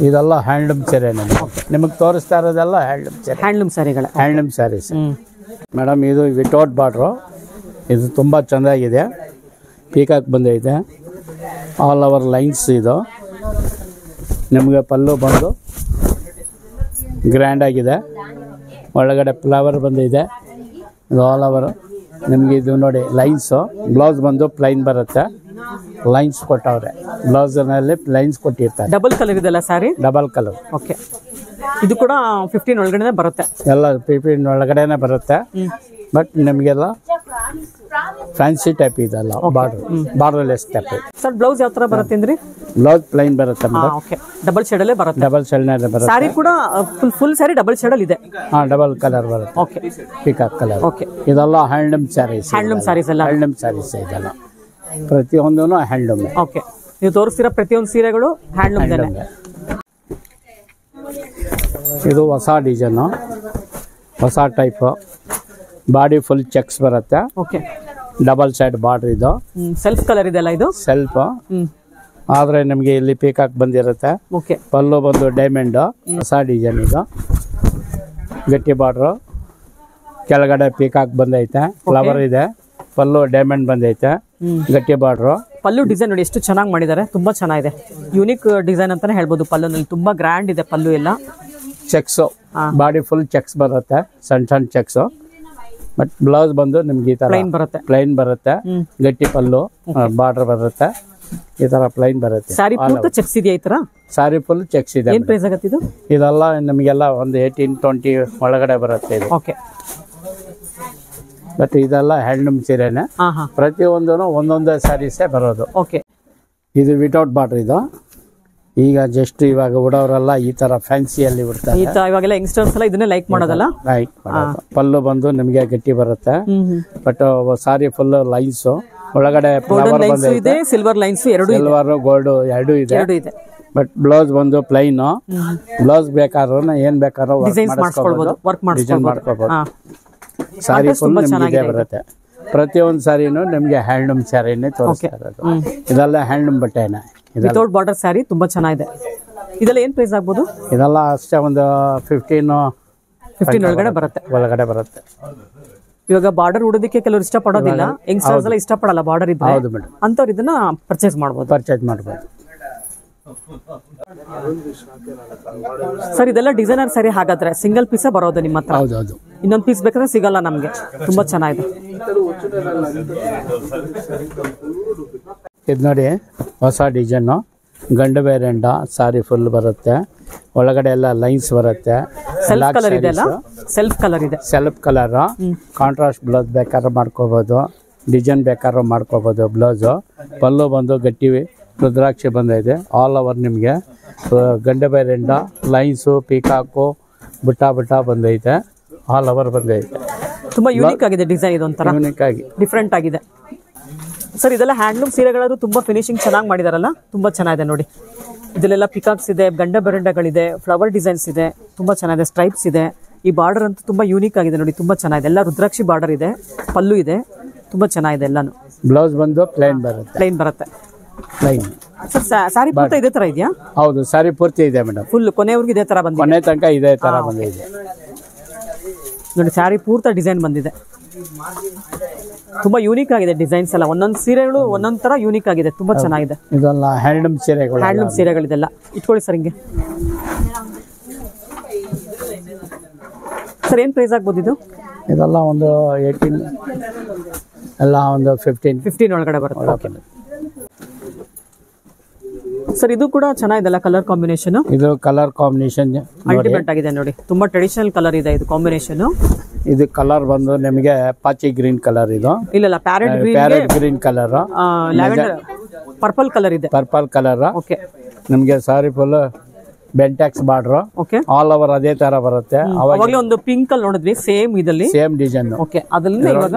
Speaker 2: ಇದೆಲ್ಲ ಹ್ಯಾಂಡ್ಲೂಮ್ ಸೀರೆ ನಿಮಗೆ ತೋರಿಸ್ತಾ ಇರೋದೆಲ್ಲ
Speaker 1: ಹ್ಯಾಂಡ್ಲೂಮ್ ಸ್ಯಾರಿಗಳ
Speaker 2: ಹ್ಯಾಂಡ್ಲೂಮ್ ಸ್ಯಾರೀಸ್ ಮೇಡಮ್. ಇದು ವಿತೌಟ್ ಬಾರ್ಡ್ರು. ಇದು ತುಂಬ ಚೆಂದಾಗಿದೆ. ಪೀಕಾಕ್ ಬಂದೈತೆ. All over lines. ಇದು ನಿಮಗೆ ಪಲ್ಲು ಬಂದು ಗ್ರ್ಯಾಂಡ್ ಆಗಿದೆ. ಒಳಗಡೆ ಫ್ಲವರ್ ಬಂದಿದೆ. ಇದು ಆಲ್ ಓವರ್ ನಿಮಗೆ ಇದು ನೋಡಿ ಲೈನ್ಸು. ಬ್ಲೌಸ್ ಬಂದು ಪ್ಲೈನ್ ಬರುತ್ತೆ. ಲೈನ್ಸ್ ಕೊಟ್ಟವ್ರೆ. ಬ್ಲೌಸ್ನಲ್ಲಿ ಲೈನ್ಸ್ ಕೊಟ್ಟಿರ್ತಾರೆ.
Speaker 1: ಡಬಲ್ ಕಲರ್ ಇದೆಲ್ಲ ಸ್ಯಾರಿ.
Speaker 2: Double colour.
Speaker 1: ಓಕೆ, ಇದು ಕೂಡ 15 ಒಳಗಡೆ ಬರುತ್ತೆ.
Speaker 2: ಎಲ್ಲ 15 ಒಳಗಡೆನೆ ಬರುತ್ತೆ. ಬಟ್ ನಿಮಗೆಲ್ಲ ಫ್ಯಾನ್ಸಿ ಟೈಪ್ ಇದೆಲ್ಲ ಬಾರ್ಡರ್ಲೆಸ್ ಟೈಪ್.
Speaker 1: ಸರ್ ಬ್ಲೌಸ್ ಯಾವ ತರ ಬರುತ್ತೆ ಅಂದ್ರೆ?
Speaker 2: ಬ್ಲೌಸ್ ಪ್ಲೈನ್ ಬರುತ್ತೆ ಮೇಡಮ್.
Speaker 1: ಓಕೆ, ಡಬಲ್ ಶೇಡ್ ಅಲ್ಲೇ ಬರುತ್ತೆ.
Speaker 2: ಡಬಲ್ ಶೇಡ್ ಬರುತ್ತೆ.
Speaker 1: ಸಾರಿ ಕೂಡ ಫುಲ್ ಸಾರಿ ಡಬಲ್ ಶೇಡ್ ಅಲ್ಲಿ ಇದೆ.
Speaker 2: ಡಬಲ್ ಕಲರ್ ಬರುತ್ತೆ.
Speaker 1: Okay,
Speaker 2: peacock colour.
Speaker 1: ಓಕೆ,
Speaker 2: ಇದೆಲ್ಲ ಹ್ಯಾಂಡ್ಲೂಮ್ ಸ್ಯಾರೀಸ್.
Speaker 1: ಹ್ಯಾಂಡ್ಲೂಮ್ ಸ್ಯಾರೀಸ್ ಎಲ್ಲ.
Speaker 2: ಹ್ಯಾಂಡ್ಲೂಮ್ ಸ್ಯಾರೀಸ್ ಇದೆಲ್ಲ ಪ್ರತಿಯೊಂದೂ ಹ್ಯಾಂಡ್ಲೂಮ್.
Speaker 1: ಓಕೆ, ನೀವು ತೋರಿಸ್ತಿರೋ ಪ್ರತಿಯೊಂದು ಸೀರೆಗಳು ಹ್ಯಾಂಡ್ಲೂಮ್ ಇದೆ.
Speaker 2: ಇದು ಹೊಸ ಡಿಸೈನ್, ಹೊಸ ಟೈಪ್. ಬಾಡಿ ಫುಲ್ ಚೆಕ್ಸ್ ಬರುತ್ತೆ.
Speaker 1: Okay,
Speaker 2: double side border. ಇದು
Speaker 1: ಸೆಲ್ಫ್ ಕಲರ್ ಇದೆಲ್ಲ. ಇದು
Speaker 2: ಸೆಲ್ಫ್ ಆದ್ರೆ ನಿಮಗೆ ಇಲ್ಲಿ ಪೀಕಾಕ್ ಬಂದಿರುತ್ತೆ.
Speaker 1: ಓಕೆ,
Speaker 2: ಪಲ್ಲು ಬಂದು ಡೈಮಂಡ್. ಹೊಸ ಡಿಸೈನ್ ಇದು. ಗಟ್ಟಿ ಬಾರ್ಡರ್, ಕೆಳಗಡೆ ಪೀಕಾಕ್ ಬಂದೈತೆ. ಫ್ಲವರ್ ಇದೆ. ಪಲ್ಲು ಡೈಮಂಡ್ ಬಂದೈತೆ. ಗಟ್ಟಿ ಬಾರ್ಡರ್.
Speaker 1: ಪಲ್ಲು ಡಿಸೈನ್ ನೋಡಿ ಎಷ್ಟು ಚೆನ್ನಾಗಿ ಮಾಡಿದ್ದಾರೆ. ತುಂಬಾ ಚೆನ್ನಾಗಿದೆ. ಯೂನಿಕ್ ಡಿಸೈನ್ ಅಂತಾನೆ ಹೇಳ್ಬೋದು. ಪಲ್ಲುನಲ್ಲಿ ತುಂಬಾ ಗ್ರ್ಯಾಂಡ್ ಇದೆ ಪಲ್ಲು ಎಲ್ಲ.
Speaker 2: ಚೆಕ್ಸ್, ಬಾಡಿ ಫುಲ್ ಚೆಕ್ಸ್ ಬರುತ್ತೆ. ಸಣ್ಣ ಸಣ್ಣ ಚೆಕ್ಸ್. ಬಟ್ ಬ್ಲೌಸ್ ಬಂದು ನಿಮ್ಗೆ ಈ ತರ ಪ್ಲೈನ್ ಬರುತ್ತೆ. ಗಟ್ಟಿ ಪಲ್ಲು, ಬಾರ್ಡರ್ ಬರುತ್ತೆ. ಈ ತರ ಪ್ಲೈನ್ ಬರುತ್ತೆ.
Speaker 1: ಸಾರಿ ಫುಲ್ ಚೆಕ್ಸ್ ಇದೆಯಾ? ಈ ತರ ಸಾರಿ
Speaker 2: ಫುಲ್ ಚೆಕ್ಸ್ ಇದೆ.
Speaker 1: ಏನ್ ಪ್ರೈಸ್ ಆಗುತ್ತೆ ಇದು?
Speaker 2: ಇದೆಲ್ಲ ನಮಗೆಲ್ಲ ಒಂದು 18-20 ಒಳಗಡೆ ಬರುತ್ತೆ ಇದು.
Speaker 1: ಓಕೆ,
Speaker 2: ಬಟ್ ಇದೆಲ್ಲ ಹ್ಯಾಂಡ್ಲೂಮ್ ಸೀರೆನೆ. ಪ್ರತಿಯೊಂದು ಒಂದೊಂದೇ ಸ್ಯಾರೀಸೇ ಬರೋದು.
Speaker 1: ಓಕೆ,
Speaker 2: ಇದು ವಿತೌಟ್ ಬಾರ್ಡರ್. ಇದು ಈಗ ಜಸ್ಟ್ ಇವಾಗ ಉಡೋರೆಲ್ಲ ಈ ತರ ಫ್ಯಾನ್ಸಿಯಲ್ಲಿ ಉಡ್ತಾರೆ.
Speaker 1: ಇವಾಗೆಲ್ಲ ಯಂಗ್ಸ್ಟರ್ಸ್ ಎಲ್ಲ ಇದನ್ನೇ ಲೈಕ್ ಮಾಡೋದಲ್ಲ.
Speaker 2: ಪಲ್ಲು ಬಂದು ನಿಮಗೆ ಗಟ್ಟಿ ಬರುತ್ತೆ. ಬಟ್ ಸಾರಿ ಫುಲ್ ಲೈನ್ಸ್ ಒಳಗಡೆ
Speaker 1: ಇದೆ. ಸಿಲ್ವರ್ ಲೈನ್ಸ್ ಎರಡು,
Speaker 2: ಸಿಲ್ವರ್ ಗೋಲ್ಡ್ ಎರಡು ಇದೆ. ಬಟ್ ಬ್ಲೌಸ್ ಬಂದು ಪ್ಲೈನ್. ಬ್ಲೌಸ್ ಬೇಕಾದ್ರೂ ಏನ್ ಬೇಕಾದ್ರೂ
Speaker 1: ವರ್ಕ್ ಮಾಡ್ಕೋಬಹುದು.
Speaker 2: ಸಾರಿ ಫುಲ್ ನಿಮಗೆ ಬರುತ್ತೆ. ಪ್ರತಿಯೊಂದು ಸಾರಿನೂ ನಿಮ್ಗೆ ಹ್ಯಾಂಡ್ಲೂಮ್ ಸ್ಯಾರಿನೇ ತೋರಿಸ್ತಾ ಇರೋದು. ಇದೆಲ್ಲ ಹ್ಯಾಂಡ್ಲೂಮ್ ಬಟ್ಟೆನ.
Speaker 1: ವಿತೌಟ್ ಬಾರ್ಡರ್ ಸ್ಯಾರಿ ತುಂಬಾ ಚೆನ್ನಾಗಿದೆ. ಇದೆಲ್ಲ ಏನ್ ಪ್ರೈಸ್ ಆಗ್ಬೋದು?
Speaker 2: ಇದೆಲ್ಲ ಅಷ್ಟೇ ಒಂದು 15 ಒಳಗಡೆ ಬರುತ್ತೆ.
Speaker 1: ಇವಾಗ ಬಾರ್ಡರ್ ಉಡೋದಕ್ಕೆ ಕೆಲವರು ಇಷ್ಟಪಡೋದಿಲ್ಲ. ಯಂಗ್ಸ್ಟರ್ಸ್ ಎಲ್ಲ ಇಷ್ಟಪಡಲ್ಲ ಬಾರ್ಡರ್ ಇದ್ರೆ.
Speaker 2: ಹೌದು ಮೇಡಮ್.
Speaker 1: ಅಂತವ್ರು ಇದನ್ನ ಪರ್ಚೇಸ್ ಮಾಡಬಹುದು. ಸರ್ ಇದೆಲ್ಲ ಡಿಸೈನರ್ ಸ್ಯಾರಿ. ಹಾಗಾದ್ರೆ ಸಿಂಗಲ್ ಪೀಸ್ ಬರೋದು ನಿಮ್ಮ ಹತ್ರ?
Speaker 2: ಹೌದು.
Speaker 1: ಇನ್ನೊಂದು ಪೀಸ್ ಬೇಕಾದ್ರೆ ಸಿಗಲ್ಲ ನಮ್ಗೆ. ತುಂಬಾ ಚೆನ್ನಾಗಿದೆ.
Speaker 2: ಇದು ನೋಡಿ ಹೊಸ ಡಿಸೈನು. ಗಂಡು ಬೇರೆಂಡ ಸಾರಿ ಫುಲ್ ಬರುತ್ತೆ. ಒಳಗಡೆ ಎಲ್ಲ ಲೈನ್ಸ್ ಬರುತ್ತೆ.
Speaker 1: ಸೆಲ್ಫ್ ಕಲರ್ ಇದೆ.
Speaker 2: Self colour. ಕಾಂಟ್ರಾಸ್ಟ್ ಬ್ಲೌಸ್ ಬೇಕಾದ್ರೂ ಮಾಡ್ಕೋಬಹುದು. ಡಿಸೈನ್ ಬೇಕಾದ್ರೂ ಮಾಡ್ಕೋಬಹುದು. ಬ್ಲೌಸು ಪಲ್ಲು ಬಂದು ಗಟ್ಟಿ ರುದ್ರಾಕ್ಷಿ ಬಂದೈತೆ. ಆಲ್ ಓವರ್ ನಿಮಗೆ ಗಂಡು ಬೇರೆಂಡ ಲೈನ್ಸು ಪೀಕಾಕು ಬುಟ್ಟ ಬಂದೈತೆ. ಆಲ್ ಓವರ್ ಬಂದೈತೆ.
Speaker 1: ತುಂಬಾ ಯೂನಿಕ್ ಆಗಿದೆ ಡಿಸೈನ್. ಇದೊಂಥರ
Speaker 2: ಯೂನಿಕ್ ಆಗಿ ಡಿಫ್ರೆಂಟ್
Speaker 1: ಆಗಿದೆ. ಸರ್ ಇದೆಲ್ಲ ಹ್ಯಾಂಡ್ಲೂಮ್ ಸೀರೆಗಳಾದ್ರೂ ತುಂಬಾ ಫಿನಿಶಿಂಗ್ ಚೆನ್ನಾಗಿ ಮಾಡಿದಾರಲ್ಲ. ತುಂಬಾ ಚೆನ್ನಾಗಿದೆ ನೋಡಿ. ಇದೆಲ್ಲ ಪಿಕಾಕ್ಸ್ ಇದೆ, ಗಂಡ ಬೆರಂಡಗಳಿದೆ, ಫ್ಲವರ್ ಡಿಸೈನ್ಸ್ ಇದೆ. ತುಂಬಾ ಚೆನ್ನಾಗಿದೆ. ಸ್ಟ್ರೈಪ್ಸ್ ಇದೆ. ಈ ಬಾರ್ಡರ್ ಅಂತೂ ತುಂಬಾ ಯೂನಿಕ್ ಆಗಿದೆ ನೋಡಿ. ತುಂಬಾ ಚೆನ್ನಾಗಿದೆ. ಎಲ್ಲ ರುದ್ರಾಕ್ಷಿ ಬಾರ್ಡರ್ ಇದೆ. ಪಲ್ಲು ಇದೆ. ತುಂಬಾ ಚೆನ್ನಾಗಿದೆ. ಎಲ್ಲಾನು
Speaker 2: ಬ್ಲೌಸ್ ಬಂದು ಪ್ಲೈನ್ ಬರುತ್ತೆ.
Speaker 1: ಸರ್ ಸಾರಿ ಪೂರ್ತಿ ಇದೇ ತರ ಇದೆಯಾ?
Speaker 2: ಹೌದು, ಸಾರಿ ಪೂರ್ತಿ ಇದೆ ಮೇಡಮ್.
Speaker 1: ಫುಲ್ ಕೊನೆವರೆಗೂ ಇದೇ ತರ ಬಂದಿದೆ.
Speaker 2: ಕೊನೆ ತನಕ ಇದೇ ತರ ಬಂದಿದೆ
Speaker 1: ನೋಡಿ. ಸಾರಿ ಪೂರ್ತಿ ಡಿಸೈನ್ ಬಂದಿದೆ. ತುಂಬಾ ಯೂನಿಕ್ ಆಗಿದೆ ಡಿಸೈನ್ಸ್ ಎಲ್ಲ. ಒಂದೊಂದು ಸೀರೆಗಳು ಒಂದೊಂದ್ ತರ ಯೂನಿಕ್ ಆಗಿದೆ. ತುಂಬಾ ಚೆನ್ನಾಗಿದೆ.
Speaker 2: ಇದೆಲ್ಲ ಹ್ಯಾಂಡ್ಲೂಮ್
Speaker 1: ಸೀರೆಗಳಿದೆಲ್ಲ. ಇಟ್ಕೊಳ್ಳಿ ಸರ್ ಹಿಂಗೆ. ಸರ್ ಏನ್ ಪ್ರೈಸ್ ಆಗ್ಬೋದು ಇದು?
Speaker 2: ಇದೆಲ್ಲ ಒಂದು 18 ಎಲ್ಲ ಒಂದು 15
Speaker 1: ಒಳಗಡೆ ಬರುತ್ತೆ. ಸರ್ ಇದು ಕೂಡ ಚೆನ್ನಾಗಿದೆಲ್ಲ. Colour combination.
Speaker 2: ಇದು ಕಲರ್ ಕಾಂಬಿನೇಷನ್
Speaker 1: ಅಲ್ಟಿಮೇಟ್ ಆಗಿದೆ ನೋಡಿ. ತುಂಬಾ ಟ್ರೆಡಿಷನಲ್ ಕಲರ್ ಇದೆ ಇದು ಕಾಂಬಿನೇಷನ್.
Speaker 2: ಇದು ಕಲರ್ ಬಂದು ನಿಮಗೆ ಪಾಚಿ ಗ್ರೀನ್ ಕಲರ್. ಇದು
Speaker 1: ಇಲ್ಲ parrot
Speaker 2: green colour.
Speaker 1: Purple colour ಇದೆ.
Speaker 2: Purple colour.
Speaker 1: ಓಕೆ,
Speaker 2: ನಿಮಗೆ sari full Bentex border.
Speaker 1: Okay,
Speaker 2: all over ಅದೇ ತರ ಬರುತ್ತೆ.
Speaker 1: ಅವಾಗಲೇ ಒಂದು ಪಿಂಕ್ ಅಲ್ಲಿ ನೋಡಿದ್ವಿ. ಸೇಮ್ ಇದಲ್ಲಿ
Speaker 2: ಸೇಮ್ ಡಿಸೈನ್.
Speaker 1: ಓಕೆ, ಅದರಿಂದ ಇವಾಗ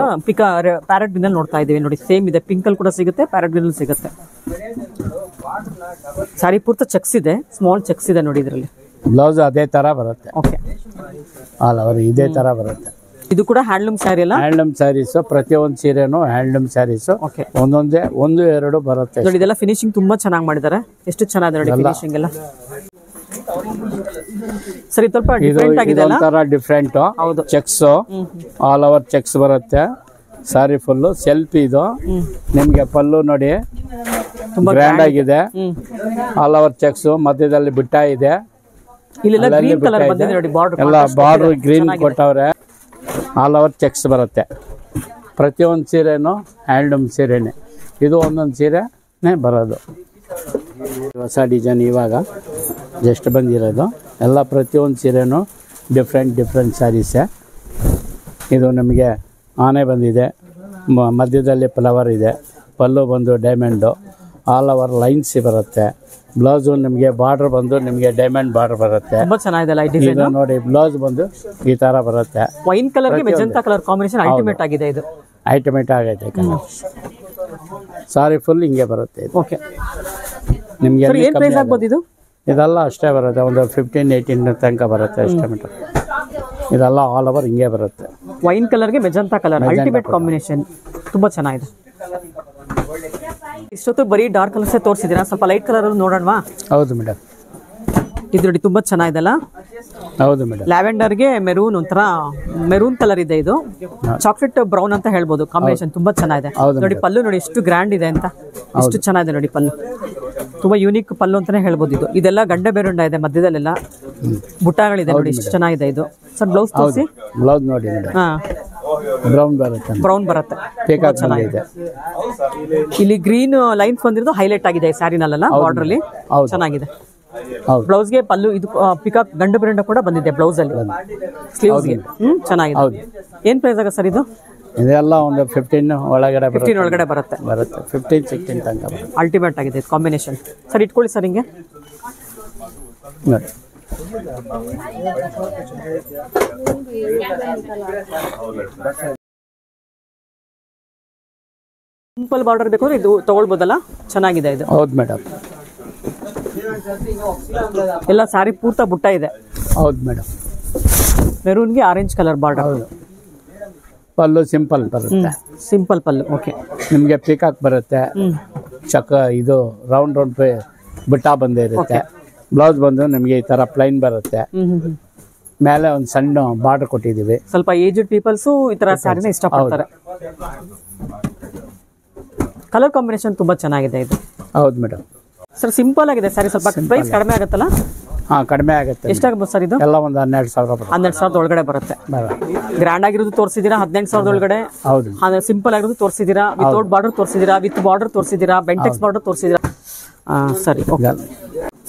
Speaker 1: ಪ್ಯಾರೆಟ್ ಗ್ರೀನ್ ಅಲ್ಲಿ ನೋಡ್ತಾ ಇದೀವಿ ನೋಡಿ. ಸೇಮ್ ಇದೆ. ಪಿಂಕ್ ಅಲ್ಲಿ ಕೂಡ ಸಿಗುತ್ತೆ, ಪ್ಯಾರೆಟ್ ಗ್ರೀನ್ ಅಲ್ಲಿ ಸಿಗುತ್ತೆ. ಸಾರಿ ಪೂರ್ತಿ ಚೆಕ್ಸ್ ಇದೆ. ಸ್ಮಾಲ್ ಚೆಕ್ಸ್ ಇದೆ ನೋಡಿ ಇದರಲ್ಲಿ.
Speaker 2: ಬ್ಲೌಸ್ ಅದೇ ತರ ಬರುತ್ತೆ.
Speaker 1: ಓಕೆ,
Speaker 2: ಆಲ್ ಓವರ್ ಇದೇ ತರ ಬರುತ್ತೆ.
Speaker 1: ಇದು ಕೂಡ ಹ್ಯಾಂಡ್ಲೂಮ್ ಸ್ಯಾರಿ ಅಲ್ಲ?
Speaker 2: ಹ್ಯಾಂಡ್ಲೂಮ್ ಸ್ಯಾರೀಸ್. ಪ್ರತಿಯೊಂದು ಸೀರೆನೂ ಹ್ಯಾಂಡ್ಲೂಮ್ ಸ್ಯಾರೀಸ್. ಒಂದೊಂದೇ 1-2 ಬರುತ್ತೆ
Speaker 1: ನೋಡಿ. ಇದೆಲ್ಲ ಫಿನಿಶಿಂಗ್ ತುಂಬಾ ಚೆನ್ನಾಗಿ ಮಾಡಿದ್ದಾರೆ. ಎಷ್ಟು ಚೆನ್ನಾಗಿದೆ ನೋಡಿ ಫಿನಿಶಿಂಗ್ ಎಲ್ಲ. ಸರಿ, ಸ್ವಲ್ಪ ಡಿಫರೆಂಟ್ ಆಗಿದೆ ಅಲ್ಲ?
Speaker 2: ಒಂಥರ ಡಿಫರೆಂಟ್.
Speaker 1: ಹೌದು.
Speaker 2: ಚೆಕ್ಸ್ ಆಲ್ ಓವರ್ ಚೆಕ್ಸ್ ಬರುತ್ತೆ. ಸಾರಿ ಫುಲ್ ಸೆಲ್ಫ್. ಇದು ನಿಮ್ಗೆ ಪಲ್ಲು ನೋಡಿ ತುಂಬಾ ಗ್ರ್ಯಾಂಡ್ ಆಗಿದೆ. All over cheques. ಮಧ್ಯದಲ್ಲಿ ಬುಟ್ಟ ಇದೆ. ಎಲ್ಲ ಬಾರ್ಡರ್ ಗ್ರೀನ್ ಕೊಟ್ಟವ್ರೆ. ಆಲ್ ಓವರ್ ಚೆಕ್ಸ್ ಬರುತ್ತೆ. ಪ್ರತಿಯೊಂದು ಸೀರೆನೂ ಹ್ಯಾಂಡ್ಲೂಮ್ ಸೀರೆನೆ. ಇದು ಒಂದೊಂದು ಸೀರೆನೇ ಬರೋದು. ಹೊಸ ಡಿಸೈನ್ ಇವಾಗ ಜಸ್ಟ್ ಬಂದಿರೋದು. ಎಲ್ಲ ಪ್ರತಿಯೊಂದು ಸೀರೆನೂ ಡಿಫ್ರೆಂಟ್ ಸ್ಯಾರೀಸೇ. ಇದು ನಮಗೆ ಆನೆ ಬಂದಿದೆ. ಮಧ್ಯದಲ್ಲಿ ಫ್ಲವರ್ ಇದೆ. ಪಲ್ಲು ಬಂದು ಡೈಮಂಡು, ಆಲ್ ಓವರ್ ಲೈನ್ಸ್ ಬರುತ್ತೆ. ಬ್ಲೌಸು ನಿಮಗೆ ಬಾರ್ಡರ್ ಬಂದು ನಿಮಗೆ ಡೈಮಂಡ್ ಬಾರ್ಡರ್ ಬರುತ್ತೆ.
Speaker 1: ತುಂಬಾ ಚೆನ್ನಾಗಿದೆ ಈ ಡಿಸೈನ್.
Speaker 2: ಇದು ನೋಡಿ ಬ್ಲೌಸ್ ಬಂದು ಈ ತರ ಬರುತ್ತೆ.
Speaker 1: ವೈನ್ ಕಲರ್ ಗೆ ಮೆಜೆಂಟಾ ಕಲರ್ ಕಾಂಬಿನೇಷನ್ ಅಲ್ಟಿಮೇಟ್ ಆಗಿದೆ. ಇದು
Speaker 2: ಐಟಮೇಟ್ ಆಗೈತೆ ಕಲರ್. ಸಾರಿ ಫುಲ್ ಹಿಂಗೆ ಬರುತ್ತೆ ಇದು.
Speaker 1: ಓಕೆ,
Speaker 2: ನಿಮಗೆ
Speaker 1: ಏನು ಪ್ರೈಸ್ ಆಗ್ಬೋದು ಇದು?
Speaker 2: ಇದೆಲ್ಲ ಅಷ್ಟೇ ಬರುತ್ತೆ, ಒಂದು 15-18 ತನಕ ಬರುತ್ತೆ ಎಸ್ಟಿಮೇಟ್. ಇದೆಲ್ಲ ಆಲ್ ಓವರ್ ಹಿಂಗೆ ಬರುತ್ತೆ.
Speaker 1: ವೈನ್ ಕಲರ್ ಗೆ ಮೆಜೆಂಟಾ ಕಲರ್ ಅಲ್ಟಿಮೇಟ್ ಕಾಂಬಿನೇಷನ್, ತುಂಬಾ ಚೆನ್ನಾಗಿದೆ. ಇಷ್ಟೊತ್ತು ಬರೀ ಡಾರ್ಕ್ ಕಲರ್ಸ್ ತೋರಿಸಿದ್ದೀರಾ, ಸ್ವಲ್ಪ ಲೈಟ್ ಕಲರ್ ನೋಡೋಣವಾ?
Speaker 2: ಹೌದು ಮೇಡಮ್,
Speaker 1: ಇದು ನೋಡಿ ತುಂಬಾ ಚೆನ್ನಾಗಿದೆಲ್ಲ.
Speaker 2: ಹೌದು ಮೇಡಮ್.
Speaker 1: ಲ್ಯಾವೆಂಡರ್ ಗೆ ಮೆರೂನ್, ಒಂಥರ ಮೆರೂನ್ ಕಲರ್ ಇದೆ. ಇದು ಚಾಕ್ಲೇಟ್ ಬ್ರೌನ್ ಅಂತ ಹೇಳ್ಬೋದು. ಕಾಂಬಿನೇಷನ್ ತುಂಬಾ ಚೆನ್ನಾಗಿದೆ ನೋಡಿ. ಪಲ್ಲು ನೋಡಿ ಎಷ್ಟು ಗ್ರ್ಯಾಂಡ್ ಇದೆ ಅಂತ, ಎಷ್ಟು ಚೆನ್ನಾಗಿದೆ ನೋಡಿ ಪಲ್ಲು. ತುಂಬಾ ಯೂನಿಕ್ ಪಲ್ಲು ಅಂತಾನೆ ಹೇಳ್ಬೋದು. ಇದೆಲ್ಲ ಗಂಡೆ ಬೇರುಂಡ ಇದೆ, ಮಧ್ಯದಲ್ಲೆಲ್ಲ ಬುಟ್ಟಗಳಿದೆ ನೋಡಿ, ಎಷ್ಟು ಚೆನ್ನಾಗಿದೆ ಇದು. ಸರ್ ಬ್ಲೌಸ್ ತೋರಿಸಿ.
Speaker 2: ಬ್ಲೌಸ್ ನೋಡಿ ಮೇಡಮ್,
Speaker 1: ಹಾ
Speaker 2: ಬ್ರೌನ್ ಬರುತ್ತೆ.
Speaker 1: ಬ್ರೌನ್ ಬರುತ್ತೆ, ಚೆನ್ನಾಗಿದೆ. ಇಲ್ಲಿ ಗ್ರೀನ್ ಲೈನ್ಸ್ ಬಂದಿರೋದು ಹೈಲೈಟ್ ಆಗಿದೆ ಸ್ಯಾರಿನಲ್ಲೆಲ್ಲ, ಬಾರ್ಡರ್ ಅಲ್ಲಿ ಚೆನ್ನಾಗಿದೆ. ಬ್ಲೌಸ್ ಗೆ ಪಲ್ಲು ಇದು ಪಿಕಾಕ್ ಗಂಡು ಬೇರುಂಡ ಕೂಡ ಬಂದಿದೆ ಬ್ಲೌಸ್ ಅಲ್ಲಿ, ಸ್ಲೀವ್ಸ್ ಗೆ. ಚೆನ್ನಾಗಿದೆ. ಏನ್ ಪ್ರೈಸ್ ಆಗ ಸರ್ ಇದು?
Speaker 2: ಇದೆಲ್ಲ ಒಂದು 15 ಒಳಗಡೆ
Speaker 1: 15 ಒಳಗಡೆ ಬರುತ್ತೆ.
Speaker 2: 15-16 ತನಕ ಬರುತ್ತೆ.
Speaker 1: ಅಲ್ಟಿಮೇಟ್ ಆಗಿದೆ ಕಾಂಬಿನೇಷನ್. ಸರ್ ಇಟ್ಕೊಳ್ಳಿ ಸರ್ ಹಿಂಗೆ
Speaker 2: ನೋಡಿ.
Speaker 1: ಸಿಂಪಲ್ ಬಾರ್ಡರ್ ಬೇಕು ಅಂದ್ರೆ ಇದು ತಗೊಳ್ಬೋದಲ್ಲ, ಚೆನ್ನಾಗಿದೆ ಇದು.
Speaker 2: ಹೌದು ಮೇಡಮ್,
Speaker 1: ಎಲ್ಲ ಸಾರಿ ಪೂರ್ತ ಬುಟ್ಟ ಇದೆ.
Speaker 2: ಹೌದು ಮೇಡಮ್.
Speaker 1: ಮೆರೂನ್ಗೆ orange colour border.
Speaker 2: Pallu simple ಬರುತ್ತೆ,
Speaker 1: ಸಿಂಪಲ್ ಪಲ್ಲು. ಓಕೆ,
Speaker 2: ನಿಮಗೆ ಪಿಕಾಕ್ ಬರುತ್ತೆ. ಚಕ್ಕ ಇದು ರೌಂಡ್ ಬುಟ್ಟ ಬಂದೇ ಇರುತ್ತೆ. ಬ್ಲೌಸ್ ಬಂದು ನಿಮಗೆ ಈ ತರ ಪ್ಲೈನ್ ಬರುತ್ತೆ. ಮೇಲೆ ಒಂದು ಸಣ್ಣ ಬಾರ್ಡರ್ ಕೊಟ್ಟಿದ್ದೀವಿ.
Speaker 1: ಸ್ವಲ್ಪ ಏಜ್ಡ್ ಪೀಪಲ್ಸು ಈ ತರ ಸ್ಯಾರಿನ ಇಷ್ಟಪಡ್ತಾರೆ. ಕಲರ್ ಕಾಂಬಿನೇಷನ್ ತುಂಬಾ ಚೆನ್ನಾಗಿದೆ ಇದು.
Speaker 2: ಹೌದು ಮೇಡಮ್.
Speaker 1: ಸರ್ ಸಿಂಪಲ್ ಆಗಿದೆ ಸ್ಯಾರಿ, ಸ್ವಲ್ಪ ಪ್ರೈಸ್ ಕಡಿಮೆ ಆಗುತ್ತಲ್ಲ?
Speaker 2: ಹಾ, ಕಡಿಮೆ ಆಗುತ್ತೆ.
Speaker 1: ಎಷ್ಟಾಗಬಹುದು ಸರ್ ಇದು?
Speaker 2: ಎಲ್ಲ ಒಂದು 12,000 ಬರುತ್ತೆ.
Speaker 1: 12,000 ಒಳಗಡೆ ಬರುತ್ತೆ. ಗ್ರ್ಯಾಂಡ್ ಆಗಿರೋದು ತೋರಿಸಿದೀರಾ 18,000 ಒಳಗಡೆ.
Speaker 2: ಹೌದು.
Speaker 1: ಸಿಂಪಲ್ ಆಗಿರೋದು ತೋರಿಸಿದೀರಾ, ವಿತೌಟ್ ಬಾರ್ಡರ್ ತೋರಿಸಿದೀರಾ, ವಿತ್ ಬಾರ್ಡರ್ ತೋರಿಸಿದೀರಾ, ಬೆಂಟೆಕ್ಸ್ ಬಾರ್ಡರ್ ತೋರಿಸಿದೀರಾ. ಸರಿ, ಓಕೆ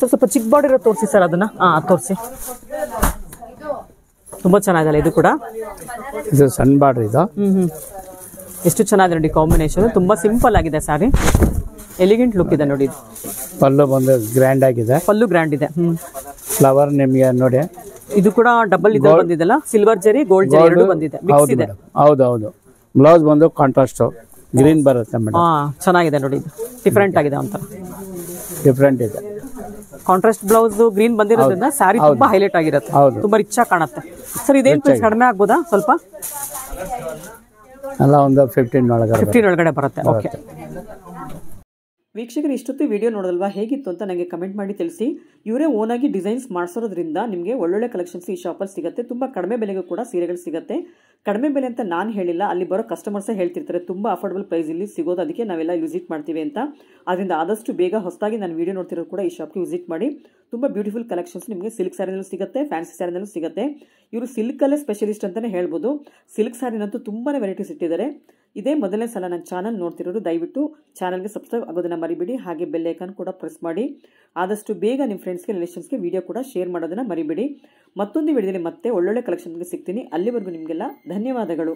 Speaker 1: ಸರ್. ಸ್ವಲ್ಪ ಚಿಕ್ಕ ಬಾರ್ಡರ್ ಇರೋ ತೋರಿಸಿ ಸರ್, ಅದನ್ನ ತೋರಿಸಿ. ತುಂಬಾ ಚೆನ್ನಾಗಿದೆ ಇದು ಕೂಡ.
Speaker 2: ಇದು ಸಣ್ಣ ಬಾರ್ಡರ್ ಇದು.
Speaker 1: ಎಷ್ಟು ಚೆನ್ನಾಗಿದೆ ನೋಡಿ ಕಾಂಬಿನೇಷನ್. ತುಂಬಾ ಸಿಂಪಲ್ ಆಗಿದೆ ಸ್ಯಾರಿ, ಎಲಿಗೆಂಟ್ ಲುಕ್ ಇದೆ ನೋಡಿ.
Speaker 2: ಪಲ್ಲು ಬಂದು ಗ್ರ್ಯಾಂಡ್ ಆಗಿದೆ.
Speaker 1: ಪಲ್ಲು ಗ್ರ್ಯಾಂಡ್ ಇದೆ.
Speaker 2: ಫ್ಲವರ್ ನಿಮಗೆ ನೋಡಿ,
Speaker 1: ಇದು ಕೂಡ ಡಬಲ್ ಇದೆ ಬಂದಿದೆಲ್ಲ, ಸಿಲ್ವರ್ ಜರಿ ಗೋಲ್ಡ್ ಜರಿ ಎರಡು ಬಂದಿದೆ, ಮಿಕ್ಸ್ ಇದೆ.
Speaker 2: ಹೌದು ಹೌದು. ಬ್ಲೌಸ್ ಬಂದು ಕಾಂಟ್ರಾಸ್ಟ್ ಗ್ರೀನ್ ಬರುತ್ತೆ ಮೇಡಮ್.
Speaker 1: ಚೆನ್ನಾಗಿದೆ ನೋಡಿ, ಡಿಫರೆಂಟ್ ಆಗಿದೆ ಅಂತ.
Speaker 2: ಡಿಫರೆಂಟ್ ಇದೆ.
Speaker 1: ಕಾಂಟ್ರಾಸ್ಟ್ ಬ್ಲೌಸ್ ಗ್ರೀನ್ ಬಂದಿರೋದ್ರಿಂದ ಸ್ಯಾರಿ ತುಂಬಾ ಹೈಲೈಟ್ ಆಗಿರುತ್ತೆ, ತುಂಬಾ ರಿಚ್ ಆಗಿ ಕಾಣುತ್ತೆ. ಸರ್ ಇದೇನ್ ಪ್ರೈಸ್ ಕಡಿಮೆ ಆಗ್ಬೋದಾ ಸ್ವಲ್ಪ?
Speaker 2: ಎಲ್ಲ ಒಂದು 15
Speaker 1: ಒಳಗಡೆ ಬರುತ್ತೆ. ಓಕೆ
Speaker 3: ವೀಕ್ಷಕರು, ಇಷ್ಟೊತ್ತು ವಿಡಿಯೋ ನೋಡಲ್ವಾ, ಹೇಗಿತ್ತು ಅಂತ ನನಗೆ ಕಮೆಂಟ್ ಮಾಡಿ ತಿಳಿಸಿ. ಇವರೇ ಓನಾಗಿ ಡಿಸೈನ್ಸ್ ಮಾಡಿಸೋದ್ರಿಂದ ನಿಮಗೆ ಒಳ್ಳೊಳ್ಳೆ ಕಲೆಕ್ಷನ್ಸ್ ಈ ಶಾಪಲ್ಲಿ ಸಿಗುತ್ತೆ. ತುಂಬ ಕಡಿಮೆ ಬೆಲೆಗೂ ಕೂಡ ಸೀರೆಗಳು ಸಿಗುತ್ತೆ. ಕಡಿಮೆ ಬೆಲೆ ಅಂತ ನಾನು ಹೇಳಿಲ್ಲ, ಅಲ್ಲಿ ಬರೋ ಕಸ್ಟಮರ್ಸೇ ಹೇಳ್ತಿರ್ತಾರೆ ತುಂಬ ಅಫೋರ್ಡಬಲ್ ಪ್ರೈಸ್ ಇಲ್ಲಿ ಸಿಗೋದು, ಅದಕ್ಕೆ ನಾವೆಲ್ಲ ವಿಸಿಟ್ ಮಾಡ್ತೀವಿ ಅಂತ. ಅದರಿಂದ ಆದಷ್ಟು ಬೇಗ ಹೊಸದಾಗಿ ನಾನು ವಿಡಿಯೋ ನೋಡ್ತಿರೋದು ಕೂಡ ಈ ಶಾಪ್ಗೆ ವಿಸಿಟ್ ಮಾಡಿ. ತುಂಬ ಬ್ಯೂಟಿಫುಲ್ ಕಲೆಕ್ಷನ್ಸ್ ನಿಮಗೆ ಸಿಲ್ಕ್ ಸ್ಯಾರಿನಲ್ಲೂ ಸಿಗುತ್ತೆ, ಫ್ಯಾನ್ಸಿ ಸ್ಯಾರಿನಲ್ಲೂ ಸಿಗುತ್ತೆ. ಇವರು ಸಿಲ್ಕಲ್ಲೇ ಸ್ಪೆಷಲಿಸ್ಟ್ ಅಂತಲೇ ಹೇಳ್ಬೋದು. ಸಿಲ್ಕ್ ಸ್ಯಾರಿನಂತೂ ತುಂಬಾ ವೆರೈಟೀಸ್ ಇಟ್ಟಿದ್ದಾರೆ. ಇದೇ ಮೊದಲನೇ ಸಲ ನನ್ನ ಚಾನಲ್ ನೋಡ್ತಿರೋರು ದಯವಿಟ್ಟು ಚಾನಲ್ಗೆ ಸಬ್ಸ್ಕ್ರೈಬ್ ಆಗೋದನ್ನು ಮರಿಬೇಡಿ. ಹಾಗೆ ಬೆಲ್ ಐಕಾನ್ ಕೂಡ ಪ್ರೆಸ್ ಮಾಡಿ. ಆದಷ್ಟು ಬೇಗ ನಿಮ್ಮ ಫ್ರೆಂಡ್ಸ್ಗೆ ರಿಲೇಷನ್ಸ್ಗೆ ವಿಡಿಯೋ ಕೂಡ ಶೇರ್ ಮಾಡೋದನ್ನು ಮರಿಬೇಡಿ. ಮತ್ತೊಂದು ವಿಡಿಯೋದಲ್ಲಿ ಮತ್ತೆ ಒಳ್ಳೊಳ್ಳೆ ಕಲೆಕ್ಷನ್ಗೆ ಸಿಗ್ತೀನಿ. ಅಲ್ಲಿವರೆಗೂ ನಿಮಗೆಲ್ಲ ಧನ್ಯವಾದಗಳು.